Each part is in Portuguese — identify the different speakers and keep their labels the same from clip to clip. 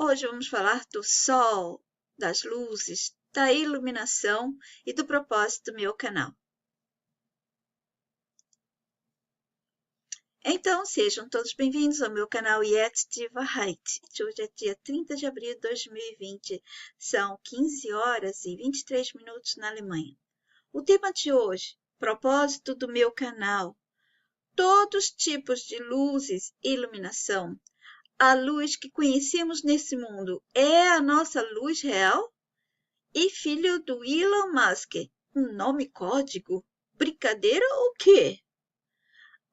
Speaker 1: Hoje vamos falar do sol, das luzes, da iluminação e do propósito do meu canal. Então, sejam todos bem-vindos ao meu canal Yet Diva Height. Hoje é dia 30 de abril de 2020, são 15 horas e 23 minutos na Alemanha. O tema de hoje, propósito do meu canal. Todos os tipos de luzes e iluminação. A luz que conhecemos nesse mundo é a nossa luz real? E filho do Elon Musk, um nome código? Brincadeira ou quê?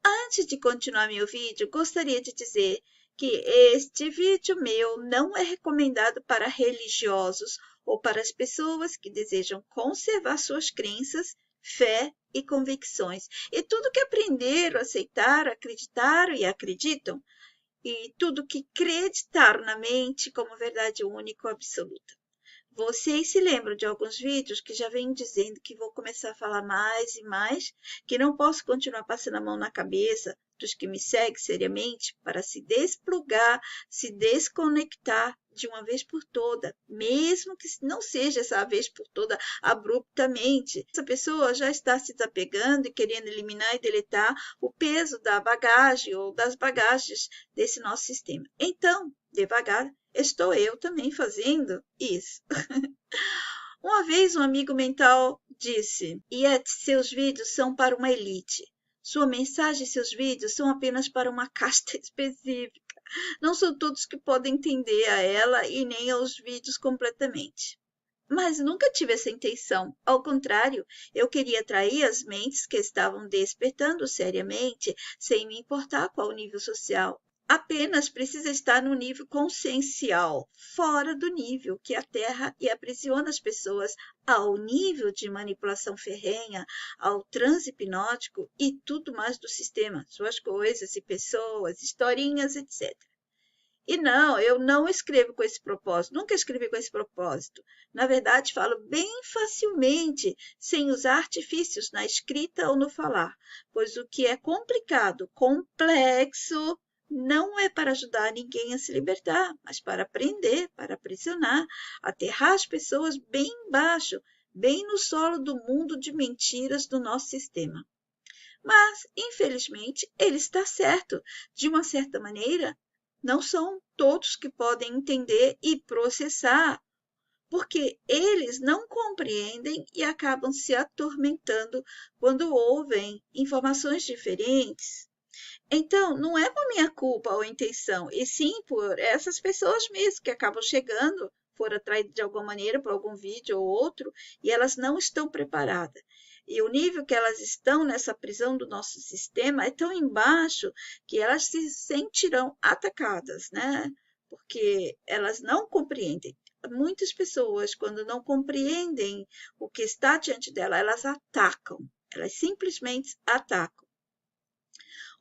Speaker 1: Antes de continuar meu vídeo, gostaria de dizer que este vídeo meu não é recomendado para religiosos ou para as pessoas que desejam conservar suas crenças, fé e convicções. E tudo que aprenderam, aceitaram, acreditaram e acreditam. E tudo que acreditaram na mente como verdade única ou absoluta. Vocês se lembram de alguns vídeos que já venho dizendo que vou começar a falar mais e mais, que não posso continuar passando a mão na cabeça dos que me seguem seriamente para se desplugar, se desconectar de uma vez por toda, mesmo que não seja essa vez por toda abruptamente. Essa pessoa já está se desapegando e querendo eliminar e deletar o peso da bagagem ou das bagagens desse nosso sistema. Então, devagar, estou eu também fazendo isso. Uma vez um amigo mental disse: Yet, seus vídeos são para uma elite. Sua mensagem e seus vídeos são apenas para uma casta específica. Não são todos que podem entender a ela e nem aos vídeos completamente. Mas nunca tive essa intenção. Ao contrário, eu queria atrair as mentes que estavam despertando seriamente, sem me importar qual o nível social. Apenas precisa estar no nível consciencial, fora do nível que aterra e aprisiona as pessoas ao nível de manipulação ferrenha, ao transe hipnótico e tudo mais do sistema, suas coisas e pessoas, historinhas, etc. E não, eu não escrevo com esse propósito, nunca escrevi com esse propósito. Na verdade, falo bem facilmente, sem usar artifícios na escrita ou no falar, pois o que é complicado, complexo, não é para ajudar ninguém a se libertar, mas para prender, para aprisionar, aterrar as pessoas bem embaixo, bem no solo do mundo de mentiras do nosso sistema. Mas, infelizmente, ele está certo. De uma certa maneira, não são todos que podem entender e processar, porque eles não compreendem e acabam se atormentando quando ouvem informações diferentes. Então, não é por minha culpa ou intenção, e sim por essas pessoas mesmo que acabam chegando, foram atraídas de alguma maneira por algum vídeo ou outro, e elas não estão preparadas. E o nível que elas estão nessa prisão do nosso sistema é tão embaixo que elas se sentirão atacadas, né? Porque elas não compreendem. Muitas pessoas, quando não compreendem o que está diante dela, elas atacam. Elas simplesmente atacam.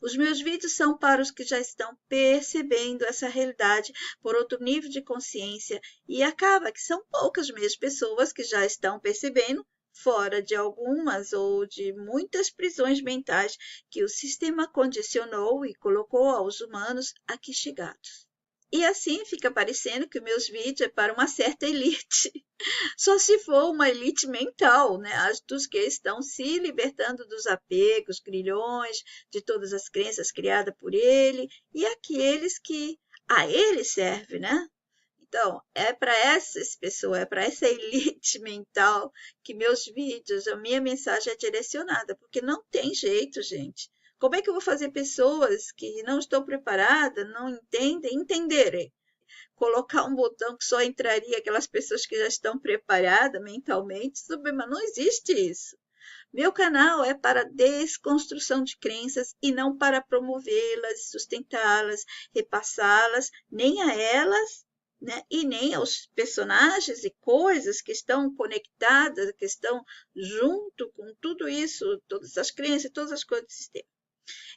Speaker 1: Os meus vídeos são para os que já estão percebendo essa realidade por outro nível de consciência e acaba que são poucas mesmo pessoas que já estão percebendo, fora de algumas ou de muitas prisões mentais que o sistema condicionou e colocou aos humanos aqui chegados. E assim fica parecendo que meus vídeos é para uma certa elite. Só se for uma elite mental, né? As dos que estão se libertando dos apegos, grilhões, de todas as crenças criadas por ele, e aqueles que a ele serve, né? Então, é para essas pessoas, é para essa elite mental que meus vídeos, a minha mensagem é direcionada, porque não tem jeito, gente. Como é que eu vou fazer pessoas que não estão preparadas, não entendem, entenderem? Colocar um botão que só entraria aquelas pessoas que já estão preparadas mentalmente, mas não existe isso. Meu canal é para desconstrução de crenças e não para promovê-las, sustentá-las, repassá-las, nem a elas, né? E nem aos personagens e coisas que estão conectadas, que estão junto com tudo isso, todas as crenças, todas as coisas do sistema.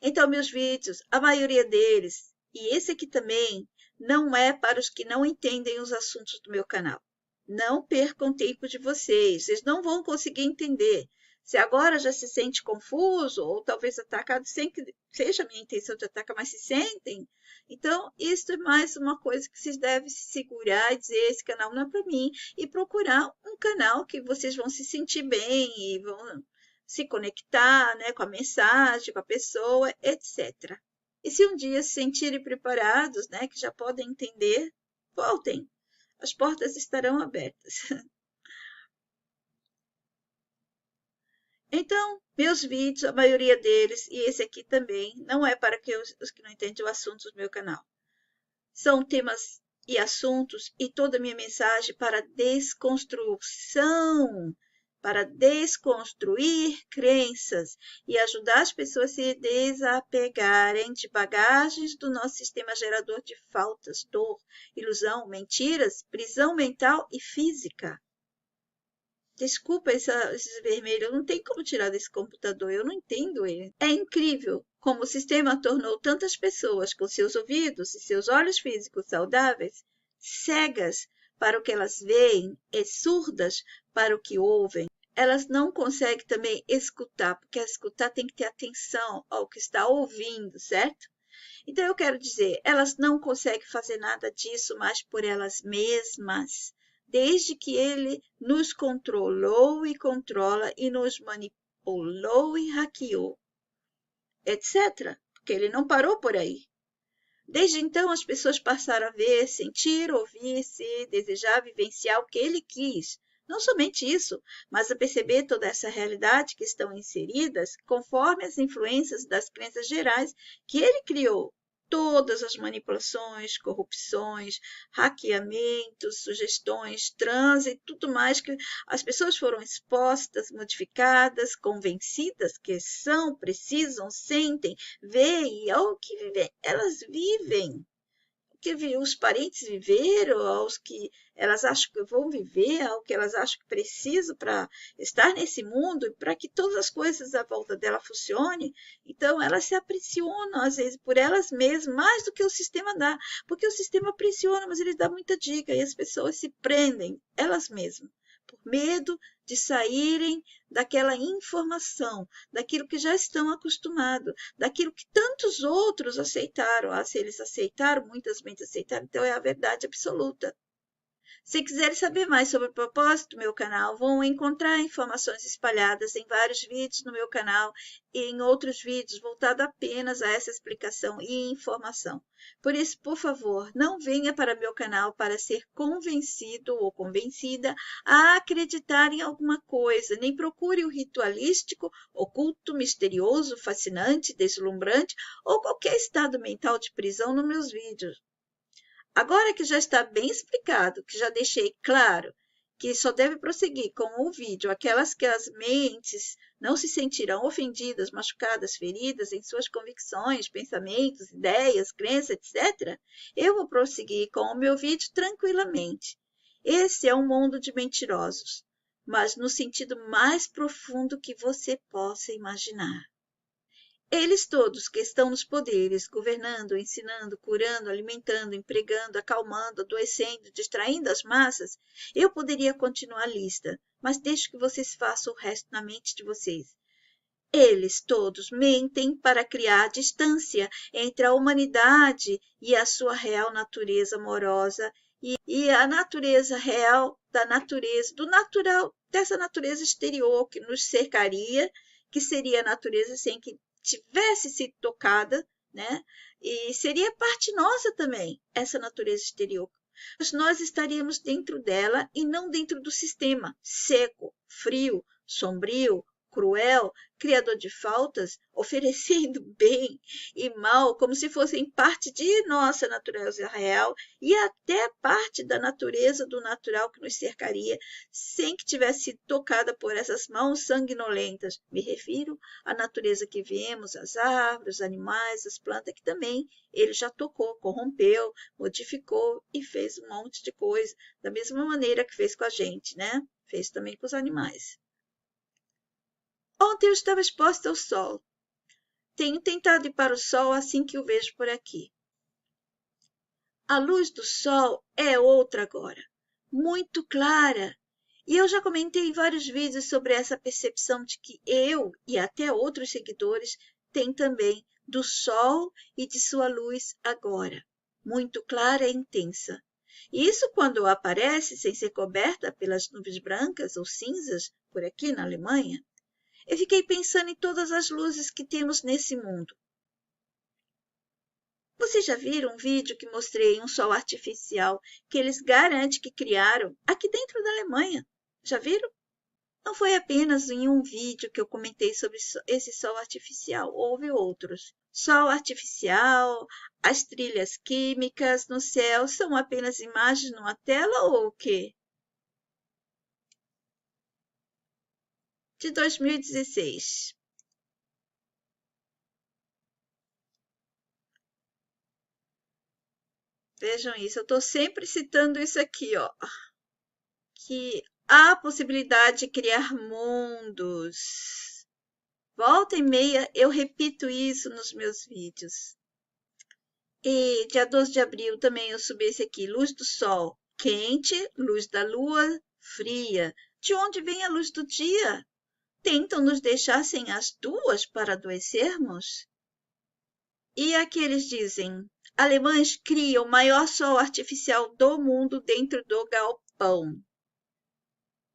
Speaker 1: Então, meus vídeos, a maioria deles, e esse aqui também, não é para os que não entendem os assuntos do meu canal. Não percam tempo de vocês, vocês não vão conseguir entender. Se agora já se sente confuso, ou talvez atacado, sem que seja a minha intenção de atacar, mas se sentem, então isso é mais uma coisa que vocês devem se segurar e dizer: esse canal não é para mim, e procurar um canal que vocês vão se sentir bem e vão se conectar, né, com a mensagem, com a pessoa, etc. E se um dia se sentirem preparados, né, que já podem entender, voltem. As portas estarão abertas. Então, meus vídeos, a maioria deles, e esse aqui também, não é para que os que não entendem o assunto do meu canal. São temas e assuntos e toda a minha mensagem para desconstrução, para desconstruir crenças e ajudar as pessoas a se desapegarem de bagagens do nosso sistema gerador de faltas, dor, ilusão, mentiras, prisão mental e física. Desculpa esses vermelhos, não tem como tirar desse computador, eu não entendo ele. É incrível como o sistema tornou tantas pessoas com seus ouvidos e seus olhos físicos saudáveis cegas para o que elas veem e surdas para o que ouvem. Elas não conseguem também escutar, porque escutar tem que ter atenção ao que está ouvindo, certo? Então eu quero dizer, elas não conseguem fazer nada disso mais por elas mesmas, desde que ele nos controlou e controla e nos manipulou e hackeou, etc. Porque ele não parou por aí. Desde então, as pessoas passaram a ver, sentir, ouvir, ser, desejar, vivenciar o que ele quis. Não somente isso, mas a perceber toda essa realidade que estão inseridas conforme as influências das crenças gerais que ele criou. Todas as manipulações, corrupções, hackeamentos, sugestões, transe e tudo mais que as pessoas foram expostas, modificadas, convencidas que são, precisam, sentem, veem, ao que vivem. Elas vivem o que os parentes viveram, aos que elas acham que vão viver, ao que elas acham que precisam para estar nesse mundo e para que todas as coisas à volta dela funcionem. Então, elas se aprisionam, às vezes, por elas mesmas, mais do que o sistema dá. Porque o sistema aprisiona, mas ele dá muita dica e as pessoas se prendem, elas mesmas, por medo de saírem daquela informação, daquilo que já estão acostumados, daquilo que tantos outros aceitaram. Se eles aceitaram, muitas mentes aceitaram, então é a verdade absoluta. Se quiserem saber mais sobre o propósito do meu canal, vão encontrar informações espalhadas em vários vídeos no meu canal e em outros vídeos voltados apenas a essa explicação e informação. Por isso, por favor, não venha para meu canal para ser convencido ou convencida a acreditar em alguma coisa, nem procure o ritualístico, oculto, misterioso, fascinante, deslumbrante ou qualquer estado mental de prisão nos meus vídeos. Agora que já está bem explicado, que já deixei claro que só deve prosseguir com o vídeo aquelas que as mentes não se sentirão ofendidas, machucadas, feridas em suas convicções, pensamentos, ideias, crenças, etc., eu vou prosseguir com o meu vídeo tranquilamente. Esse é um mundo de mentirosos, mas no sentido mais profundo que você possa imaginar. Eles todos que estão nos poderes, governando, ensinando, curando, alimentando, empregando, acalmando, adoecendo, distraindo as massas, eu poderia continuar a lista, mas deixo que vocês façam o resto na mente de vocês. Eles todos mentem para criar distância entre a humanidade e a sua real natureza amorosa e a natureza real da natureza, do natural, dessa natureza exterior que nos cercaria, que seria a natureza sem que tivesse sido tocada, né? E seria parte nossa também, essa natureza exterior. Mas nós estaríamos dentro dela e não dentro do sistema seco, frio, sombrio, cruel, criador de faltas, oferecendo bem e mal como se fossem parte de nossa natureza real e até parte da natureza do natural que nos cercaria, sem que tivesse sido tocada por essas mãos sanguinolentas. Me refiro à natureza que vemos, as árvores, os animais, as plantas, que também ele já tocou, corrompeu, modificou e fez um monte de coisa, da mesma maneira que fez com a gente, né? Fez também com os animais. Ontem eu estava exposta ao sol. Tenho tentado ir para o sol assim que o vejo por aqui. A luz do sol é outra agora, muito clara, E eu já comentei em vários vídeos sobre essa percepção de que eu e até outros seguidores têm também do Sol e de sua luz agora, muito clara e intensa. E isso quando aparece sem ser coberta pelas nuvens brancas ou cinzas por aqui na Alemanha. Eu fiquei pensando em todas as luzes que temos nesse mundo. Vocês já viram um vídeo que mostrei um sol artificial que eles garantem que criaram aqui dentro da Alemanha? Já viram? Não foi apenas em um vídeo que eu comentei sobre esse sol artificial, houve outros. Sol artificial, as trilhas químicas no céu são apenas imagens numa tela ou o quê? De 2016. Vejam isso, eu estou sempre citando isso aqui, ó. Que há a possibilidade de criar mundos. Volta e meia eu repito isso nos meus vídeos. E dia 12 de abril também eu subi esse aqui, luz do sol quente, luz da lua fria. De onde vem a luz do dia? Tentam nos deixar sem as duas para adoecermos? E aqui eles dizem, alemães criam o maior sol artificial do mundo dentro do galpão.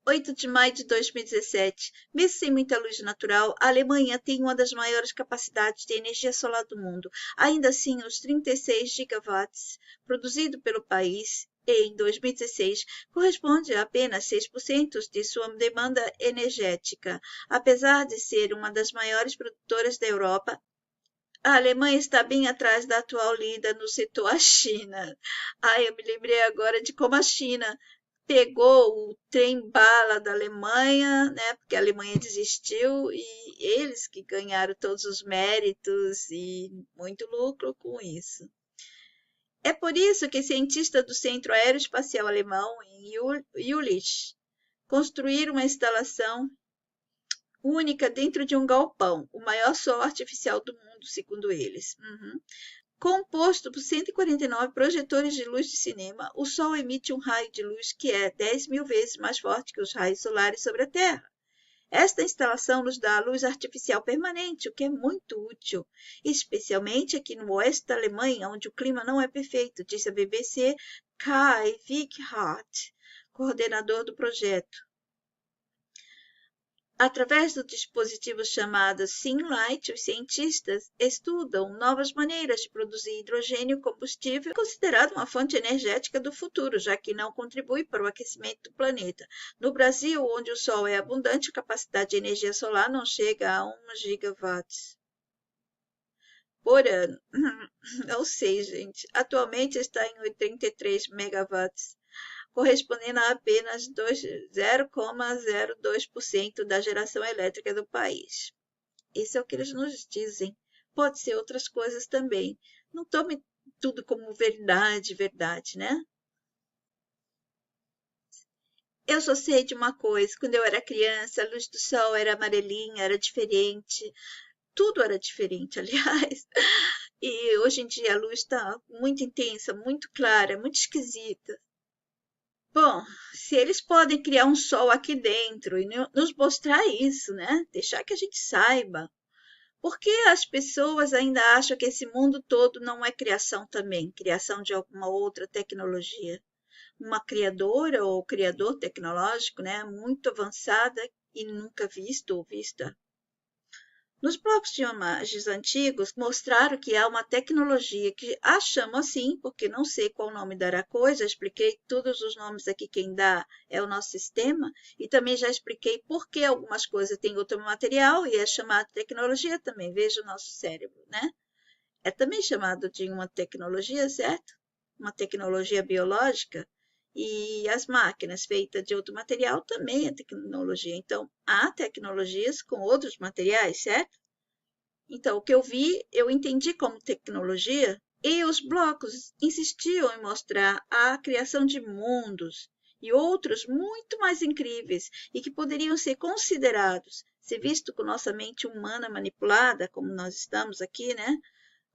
Speaker 1: 8 de maio de 2017. Mesmo sem muita luz natural, a Alemanha tem uma das maiores capacidades de energia solar do mundo. Ainda assim, os 36 gigawatts produzidos pelo país em 2016 corresponde a apenas 6% de sua demanda energética. Apesar de ser uma das maiores produtoras da Europa, a Alemanha está bem atrás da atual líder no setor, a China. Eu me lembrei agora de como a China pegou o trem-bala da Alemanha, né? Porque a Alemanha desistiu e eles que ganharam todos os méritos e muito lucro com isso. É por isso que cientistas do Centro Aeroespacial Alemão, em Jülich, construíram uma instalação única dentro de um galpão, o maior sol artificial do mundo, segundo eles. Composto por 149 projetores de luz de cinema, o Sol emite um raio de luz que é 10.000 vezes mais forte que os raios solares sobre a Terra. Esta instalação nos dá luz artificial permanente, o que é muito útil, especialmente aqui no oeste da Alemanha, onde o clima não é perfeito, disse a BBC Kai Wickhardt, coordenador do projeto. Através do dispositivo chamado Synlight, os cientistas estudam novas maneiras de produzir hidrogênio combustível, considerado uma fonte energética do futuro, já que não contribui para o aquecimento do planeta. No Brasil, onde o sol é abundante, a capacidade de energia solar não chega a 1 gigawatt por ano. Não sei, gente. Atualmente está em 83 megawatts, correspondendo a apenas 0,02% da geração elétrica do país. Isso é o que eles nos dizem. Pode ser outras coisas também. Não tome tudo como verdade, né? Eu só sei de uma coisa, quando eu era criança, a luz do sol era amarelinha, era diferente. Tudo era diferente, aliás. E hoje em dia a luz está muito intensa, muito clara, muito esquisita. Bom, se eles podem criar um sol aqui dentro e nos mostrar isso, né? Deixar que a gente saiba. Por que as pessoas ainda acham que esse mundo todo não é criação também? Criação de alguma outra tecnologia? Uma criadora ou criador tecnológico, né? Muito avançada e nunca visto ou vista. Nos blocos de imagens antigos, mostraram que há uma tecnologia que a chamo assim, porque não sei qual nome dará a coisa, expliquei todos os nomes aqui, quem dá é o nosso sistema, e também já expliquei por que algumas coisas têm outro material e é chamado de tecnologia também, veja o nosso cérebro, né? É também chamado de uma tecnologia, certo? Uma tecnologia biológica. E as máquinas feitas de outro material também é tecnologia. Então, há tecnologias com outros materiais, certo? Então, o que eu vi, eu entendi como tecnologia, e os blocos insistiam em mostrar a criação de mundos e outros muito mais incríveis e que poderiam ser considerados, ser visto com nossa mente humana manipulada, como nós estamos aqui, né?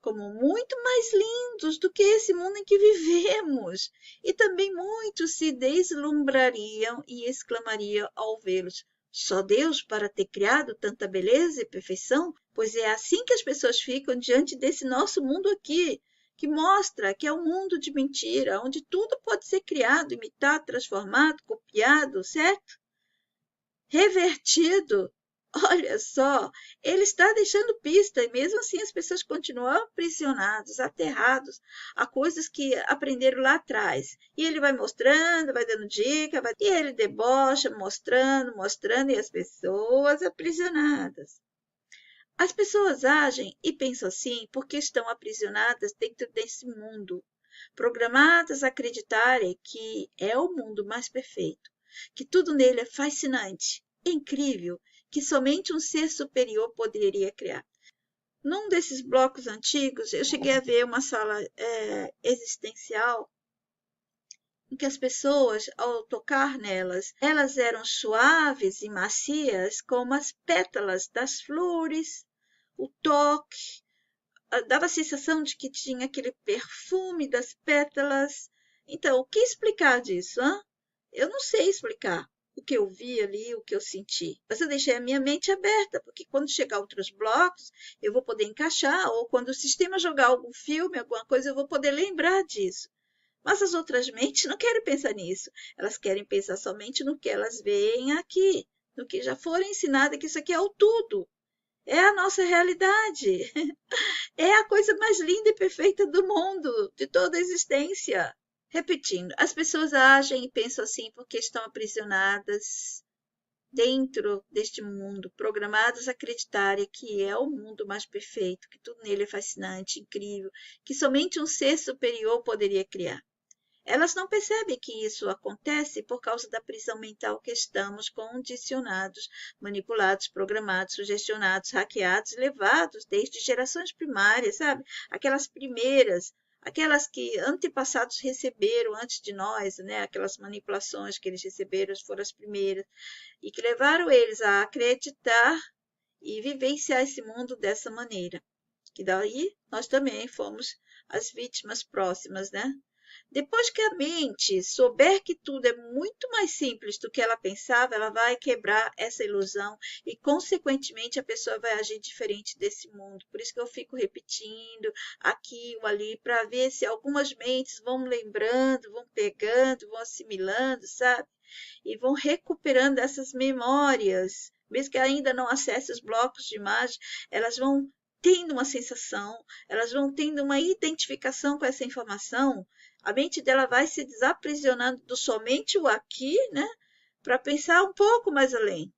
Speaker 1: como muito mais lindos do que esse mundo em que vivemos. E também muitos se deslumbrariam e exclamariam ao vê-los: só Deus para ter criado tanta beleza e perfeição? Pois é assim que as pessoas ficam diante desse nosso mundo aqui, que mostra que é um mundo de mentira, onde tudo pode ser criado, imitado, transformado, copiado, certo? Revertido. Olha só, ele está deixando pista e mesmo assim as pessoas continuam aprisionadas, aterrados a coisas que aprenderam lá atrás. E ele vai mostrando, vai dando dica, e ele debocha, mostrando, mostrando, e as pessoas aprisionadas. As pessoas agem e pensam assim porque estão aprisionadas dentro desse mundo, programadas a acreditarem que é o mundo mais perfeito, que tudo nele é fascinante, incrível, que somente um ser superior poderia criar. Num desses blocos antigos, eu cheguei a ver uma sala existencial em que as pessoas, ao tocar nelas, elas eram suaves e macias como as pétalas das flores, o toque, dava a sensação de que tinha aquele perfume das pétalas. Então, o que explicar disso? Hein? Eu não sei explicar o que eu vi ali, o que eu senti. Mas eu deixei a minha mente aberta, porque quando chegar outros blocos, eu vou poder encaixar, ou quando o sistema jogar algum filme, alguma coisa, eu vou poder lembrar disso. Mas as outras mentes não querem pensar nisso. Elas querem pensar somente no que elas veem aqui, no que já foram ensinadas, que isso aqui é o tudo. É a nossa realidade. É a coisa mais linda e perfeita do mundo, de toda a existência. Repetindo, as pessoas agem e pensam assim porque estão aprisionadas dentro deste mundo, programadas a acreditarem que é o mundo mais perfeito, que tudo nele é fascinante, incrível, que somente um ser superior poderia criar. Elas não percebem que isso acontece por causa da prisão mental que estamos condicionados, manipulados, programados, sugestionados, hackeados, levados desde gerações primárias, sabe? Aquelas primeiras, aquelas que antepassados receberam antes de nós, né? Aquelas manipulações que eles receberam foram as primeiras e que levaram eles a acreditar e vivenciar esse mundo dessa maneira. Que daí nós também fomos as vítimas próximas, né? Depois que a mente souber que tudo é muito mais simples do que ela pensava, ela vai quebrar essa ilusão e, consequentemente, a pessoa vai agir diferente desse mundo. Por isso que eu fico repetindo aqui ou ali para ver se algumas mentes vão lembrando, vão pegando, vão assimilando, sabe? E vão recuperando essas memórias. Mesmo que ainda não acesse os blocos de imagem, elas vão tendo uma sensação, elas vão tendo uma identificação com essa informação. A mente dela vai se desaprisionando do somente o aqui, né? Para pensar um pouco mais além.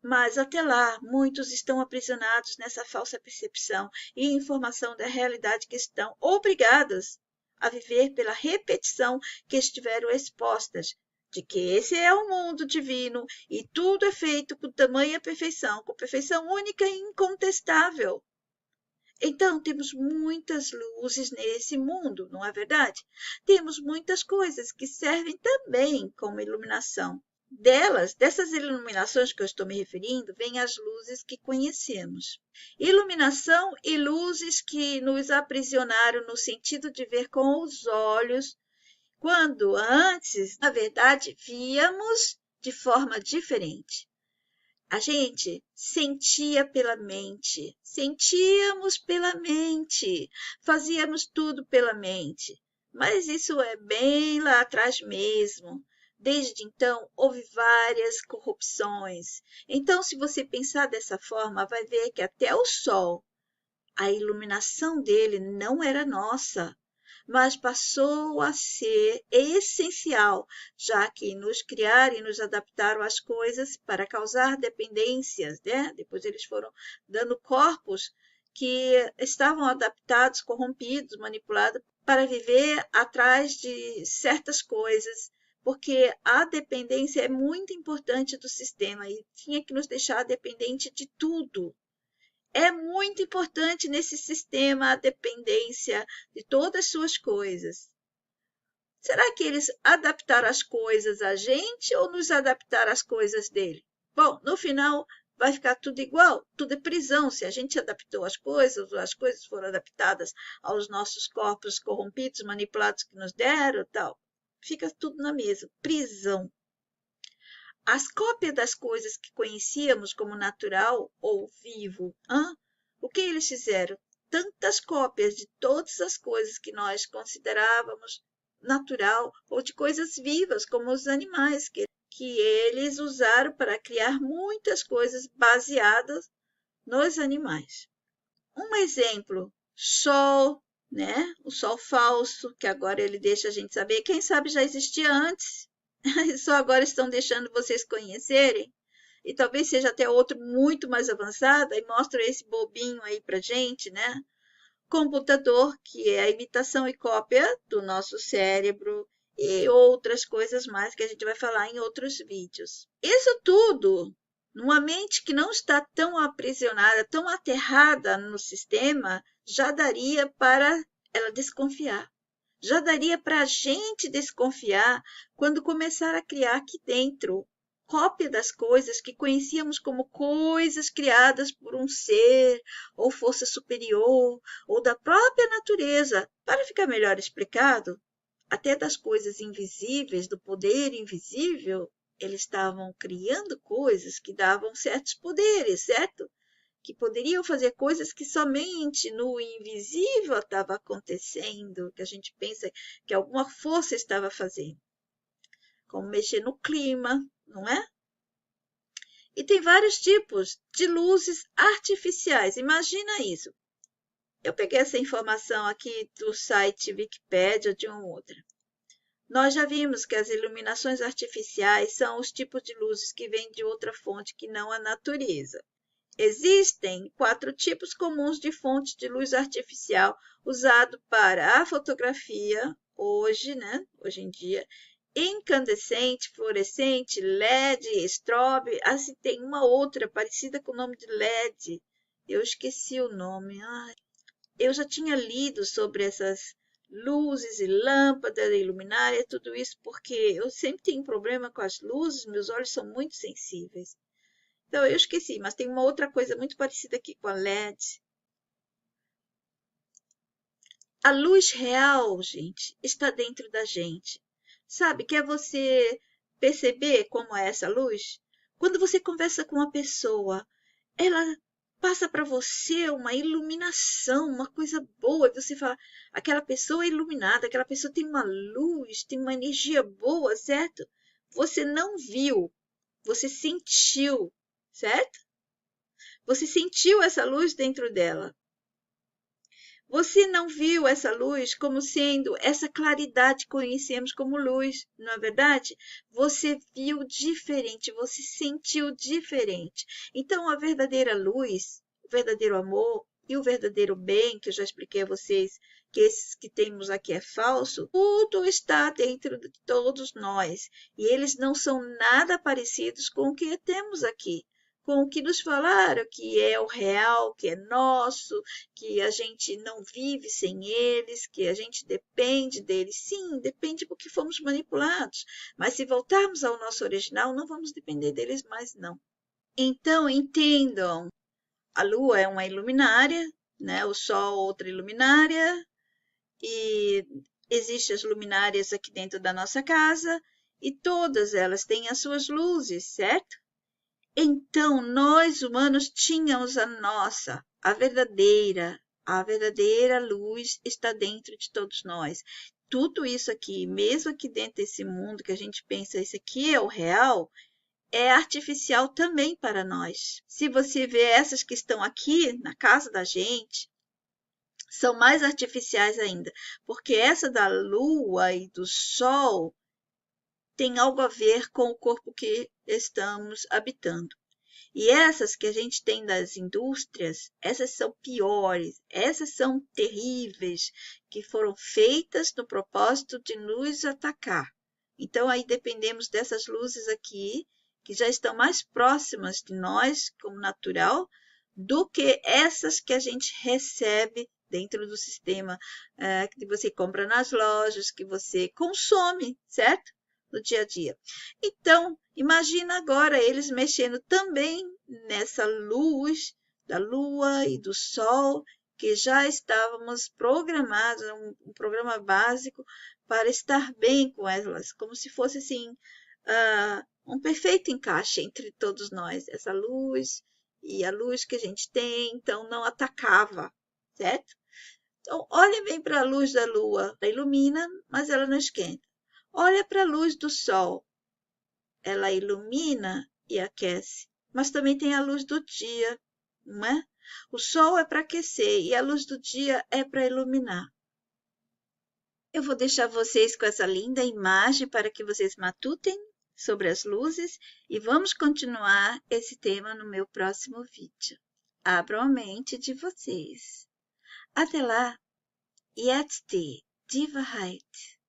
Speaker 1: Mas até lá, muitos estão aprisionados nessa falsa percepção e informação da realidade que estão obrigadas a viver pela repetição que estiveram expostas, de que esse é o mundo divino e tudo é feito com tamanha perfeição, com perfeição única e incontestável. Então, temos muitas luzes nesse mundo, não é verdade? Temos muitas coisas que servem também como iluminação. Dessas iluminações que eu estou me referindo, vêm as luzes que conhecemos. Iluminação e luzes que nos aprisionaram no sentido de ver com os olhos, quando antes, na verdade, víamos de forma diferente. A gente sentia pela mente, sentíamos pela mente, fazíamos tudo pela mente. Mas isso é bem lá atrás mesmo. Desde então, houve várias corrupções. Então, se você pensar dessa forma, vai ver que até o sol, a iluminação dele não era nossa, mas passou a ser essencial, já que nos criaram e nos adaptaram às coisas para causar dependências, né? Depois eles foram dando corpos que estavam adaptados, corrompidos, manipulados para viver atrás de certas coisas, porque a dependência é muito importante do sistema e tinha que nos deixar dependente de tudo. É muito importante nesse sistema a dependência de todas as suas coisas. Será que eles adaptaram as coisas a gente ou nos adaptaram às coisas dele? Bom, no final vai ficar tudo igual, tudo é prisão. Se a gente adaptou as coisas foram adaptadas aos nossos corpos corrompidos, manipulados que nos deram, tal. Fica tudo na mesma, prisão. As cópias das coisas que conhecíamos como natural ou vivo, o que eles fizeram? Tantas cópias de todas as coisas que nós considerávamos natural ou de coisas vivas, como os animais, que eles usaram para criar muitas coisas baseadas nos animais. Um exemplo, sol, né? O sol falso, que agora ele deixa a gente saber, quem sabe já existia antes, só agora estão deixando vocês conhecerem, e talvez seja até outro muito mais avançado, e mostra esse bobinho aí pra gente, né? Computador, que é a imitação e cópia do nosso cérebro, e outras coisas mais que a gente vai falar em outros vídeos. Isso tudo, numa mente que não está tão aprisionada, tão aterrada no sistema, já daria para ela desconfiar. Já daria para a gente desconfiar quando começar a criar aqui dentro cópia das coisas que conhecíamos como coisas criadas por um ser ou força superior ou da própria natureza. Para ficar melhor explicado, até das coisas invisíveis, do poder invisível, eles estavam criando coisas que davam certos poderes, certo? Que poderiam fazer coisas que somente no invisível estava acontecendo, que a gente pensa que alguma força estava fazendo. Como mexer no clima, não é? E tem vários tipos de luzes artificiais. Imagina isso. Eu peguei essa informação aqui do site Wikipedia de uma outra. Nós já vimos que as iluminações artificiais são os tipos de luzes que vêm de outra fonte que não a natureza. Existem 4 tipos comuns de fonte de luz artificial usado para a fotografia, hoje em dia, incandescente, fluorescente, LED, strobe. Assim, tem uma outra parecida com o nome de LED. Eu esqueci o nome. Eu já tinha lido sobre essas luzes e lâmpadas e luminária, tudo isso, porque eu sempre tenho problema com as luzes, meus olhos são muito sensíveis. Então, eu esqueci, mas tem uma outra coisa muito parecida aqui com a LED. A luz real, gente, está dentro da gente. Sabe, quer você perceber como é essa luz? Quando você conversa com uma pessoa, ela passa para você uma iluminação, uma coisa boa. E você fala, aquela pessoa é iluminada, aquela pessoa tem uma luz, tem uma energia boa, certo? Você não viu, você sentiu. Certo? Você sentiu essa luz dentro dela. Você não viu essa luz como sendo essa claridade que conhecemos como luz, não é verdade? Você viu diferente, você sentiu diferente. Então, a verdadeira luz, o verdadeiro amor e o verdadeiro bem, que eu já expliquei a vocês, que esses que temos aqui é falso, tudo está dentro de todos nós. E eles não são nada parecidos com o que temos aqui. Com o que nos falaram, que é o real, que é nosso, que a gente não vive sem eles, que a gente depende deles. Sim, depende porque fomos manipulados, mas se voltarmos ao nosso original, não vamos depender deles mais, não. Então, entendam, a Lua é uma iluminária, né? O Sol outra iluminária, e existem as luminárias aqui dentro da nossa casa, e todas elas têm as suas luzes, certo? Então, nós humanos tínhamos a verdadeira luz está dentro de todos nós. Tudo isso aqui, mesmo aqui dentro desse mundo que a gente pensa, isso aqui é o real, é artificial também para nós. Se você vê essas que estão aqui na casa da gente, são mais artificiais ainda, porque essa da lua e do sol tem algo a ver com o corpo que estamos habitando. E essas que a gente tem das indústrias, essas são piores, essas são terríveis, que foram feitas no propósito de nos atacar. Então, aí dependemos dessas luzes aqui, que já estão mais próximas de nós, como natural, do que essas que a gente recebe dentro do sistema, que você compra nas lojas, que você consome, certo? no dia a dia. Então, imagina agora eles mexendo também nessa luz da lua e do sol, que já estávamos programados, um programa básico para estar bem com elas, como se fosse assim, um perfeito encaixe entre todos nós, essa luz e a luz que a gente tem, então não atacava, certo? Então, olhe bem para a luz da lua, ela ilumina, mas ela não esquenta. Olha para a luz do sol, ela ilumina e aquece, mas também tem a luz do dia, não é? O sol é para aquecer e a luz do dia é para iluminar. Eu vou deixar vocês com essa linda imagem para que vocês matutem sobre as luzes e vamos continuar esse tema no meu próximo vídeo. Abram a mente de vocês. Até lá! Jetzt die Wahrheit.